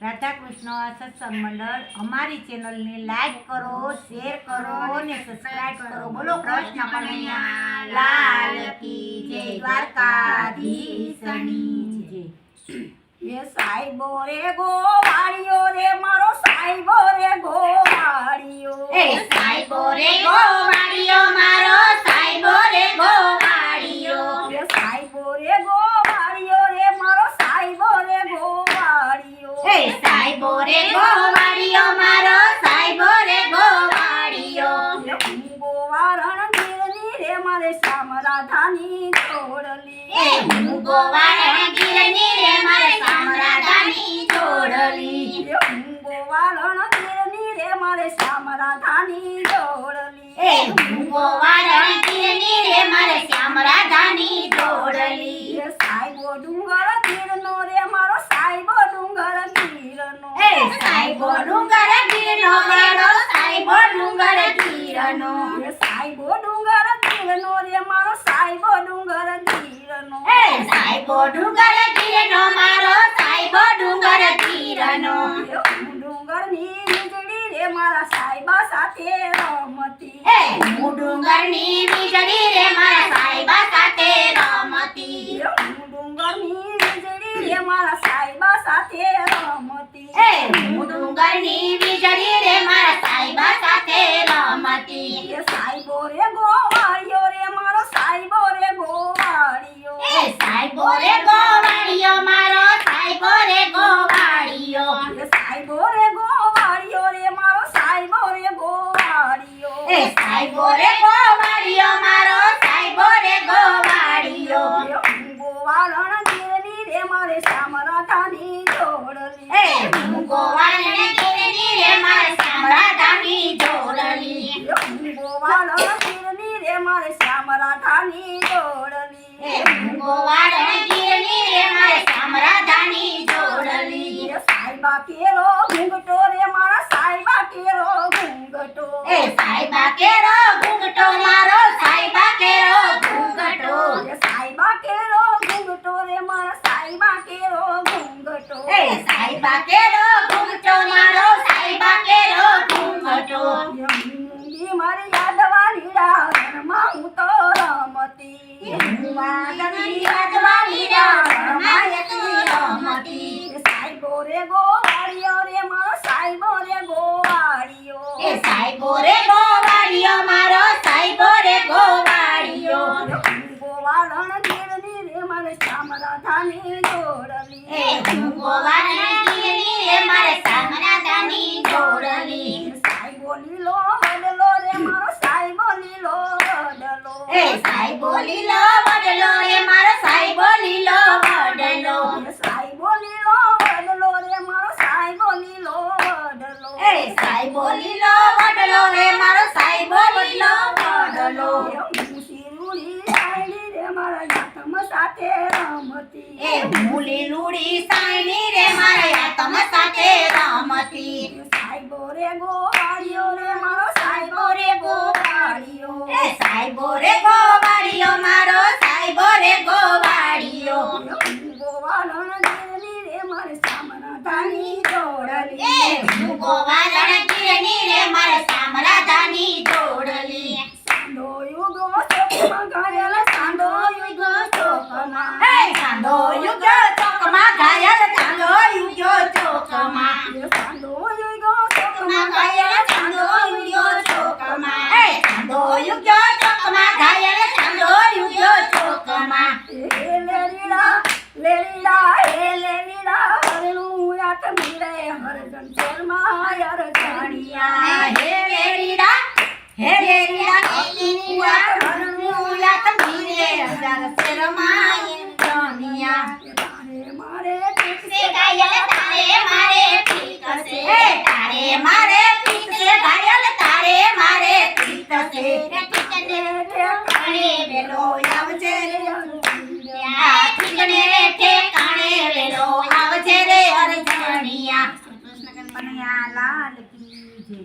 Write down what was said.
રાધા કૃષ્ણ સત્સંગ મંડળ અમારી ચેનલને લાઈક કરો, શેર કરો અને સબસ્ક્રાઇબ કરો. બોલો કૃષ્ણ કનૈયા લાલ કી જય, દ્વારકાધીશની જય. એ સાઈબો રે ગોવાળિયો રે મારો સાઈબો રે ગોવાળિયો, એ સાઈબો રે ગોવાળિયો મારો સાઈબો રે ગોવાળિયો, એ સાઈબો રે ગોવાળિયો રે મારો સાઈબો રે ગોવાળિયો, એ સાઈબો રે ગોવાળિયો મારો સાઈબો રે ગોવાળિયો, હું ગોવારણ ગીરની રે મારે શ્યામ રાધાની જોડલી, એ હું ગોવારણ ગીરની રે મારે શ્યામ રાધાની જોડલી, હું ગોવારણ ગીરની રે મારે શ્યામ રાધાની જોડલી, એ હું ગોવારણ ગીરની રે મારે શ્યામ રાધાની જોડલી, એ સાઈબો ડુંગર ગીરનો રે મારો સાઈબો ડુંગર ગીરનો, એ સાઈબો ડુંગર ગીરનો મારો સાઈબો ડુંગર ગીરનો, એ સાઈબો ડુંગર ગીરનો રે મારો સાઈબો ડુંગર ગીરનો, એ સાઈબો ડુંગર ગીરનો મારો સાઈબો ડુંગર ગીરનો, હું ડુંગરની વીજળી રે મારા સાઈબા સાથે રમતી, એ હું ડુંગરની વીજળી રે મારા સાઈબા સાથે રમતી, હું ડુંગરની વીજળી રે મારા સાઈબા સાથે રમતી, એ હું ડુંગરની વીજળી રે મારા સાઈબા સાથે રમતી, એ સાઈબો રે ગોવાળિયો રે મારો સાઈબો રે ગોવાળિયો, એ સાઈબો રે ગોવાળિયો મારો સાઈબો રે ગોવાળિયો, એ સાઈબો રે ગોવાળિયો રે મારો સાઈબો રે ગોવાળિયો, એ સાઈબો રે ગોવાળિયો મારો સાઈબો રે ગોવાળિયો, હું ગોવાળણ ગીરની રે મારે શ્યામ રાધાની જોડલી, એ હું ગોવાળણ ગીરની રે મારે શ્યામ રાધાની જોડલી, હું ગોવાળણ ગીરની રે મારે શ્યામ રાધાની જોડલી, એ હું ગોવાળણ ગીરની રે મારે શ્યામ રાધાની જોડલી, એ સાઈબા કેરો ઘૂંઘટો રે મારા સાઈબા કેરો ઘૂંઘટો, એ સાઈબા કેરો ઘૂંઘટો મારો સાઈબા કેરો ઘૂંઘટો, એ સાઈબા કેરો ઘૂંઘટો રે મારા સાઈબા કેરો ઘૂંઘટો, એ સાઈબા કેરો ઘૂંઘટો મારો સાઈબા કેરો ઘૂંઘટો, મૂંગી મારી યાદવાળી ડાળમાં હું તો રમતી, હું વાદળી યાદવાળી ડાળમાં એકલી રમતી, એ સાઈબો રે ગોવાળિયો રે મારો સાઈબો રે ગોવાળિયો, એ સાઈબો રે ગોવાળિયો મારો સાઈબો રે ગોવાળિયો, હું ગોવાળણ ગીરની રે મારે શ્યામ રાધાની જોડલી, એ હું ગોવાળણ ગીરની રે મારે શ્યામ રાધાની જોડલી, સાઈબો લીલો વડલો રે મારો સાઈબો લીલો વડલો, એ સાઈબો લીલો વડલો રે મારો સાઈબો લીલો વડલો, સાઈબો લીલો વડલો રે મારો સાઈબો લીલો વડલો, એ સાઈબો લીલો વડલો રે મારો સાઈબો લીલો વડલો, હું શિરુડી સાયલી રે મારા જાતમ સાથે રમતી, એ હું લીલુડી સાયણી રે મારા યાતમ સાથે રમતી, સાઈબો રે ગોવાળિયો રે મારો સાઈબો રે ગોવાળિયો, એ સાઈબો રે ગોવાળિયો મારો સાઈબો રે ગોવાળિયો, હું ગોવાળણ ગીરની રે મારે શ્યામ રાધાની જોડલી, એ હું ગોવાળણ ગીરની રે મારે શ્યામ રાધાની જોડલી, સાંધો યુગો ચોકમાં ઘાયલ સાંધો યુગો ચોકમાં, એ ચાંદો યુગો ચોકમાં ઘાયલ ચાંદો યુગો ચોકમાં, સાંધો યુગો ચોકમાં ઘાયલ ચાંદો યુગો ચોકમાં, એ ચાંદો યુગો ચોકમાં ઘાયલ ચાંદો યુગો ચોકમાં, લેરીડા હે લેરીડા હરણું યાત મીરે હરજન શર્મા યાર જાણિયા, હે લેરીડા હે લેરીડા હરણું યાત મીરે હજાર શેરમાં એમ જાણિયા, તારે મારે ઠીક છે ઘાયલ તારે મારે ઠીક છે, તારે મારે ઠીક છે ઘાયલ તારે મારે ઠીક છે, ઠીકને ઠેકાણે વેલો આવજે રે ઠીકને ઠેકાણે વેલો આવજે રે અરજણિયા. કનૈયા લાલ કી જય.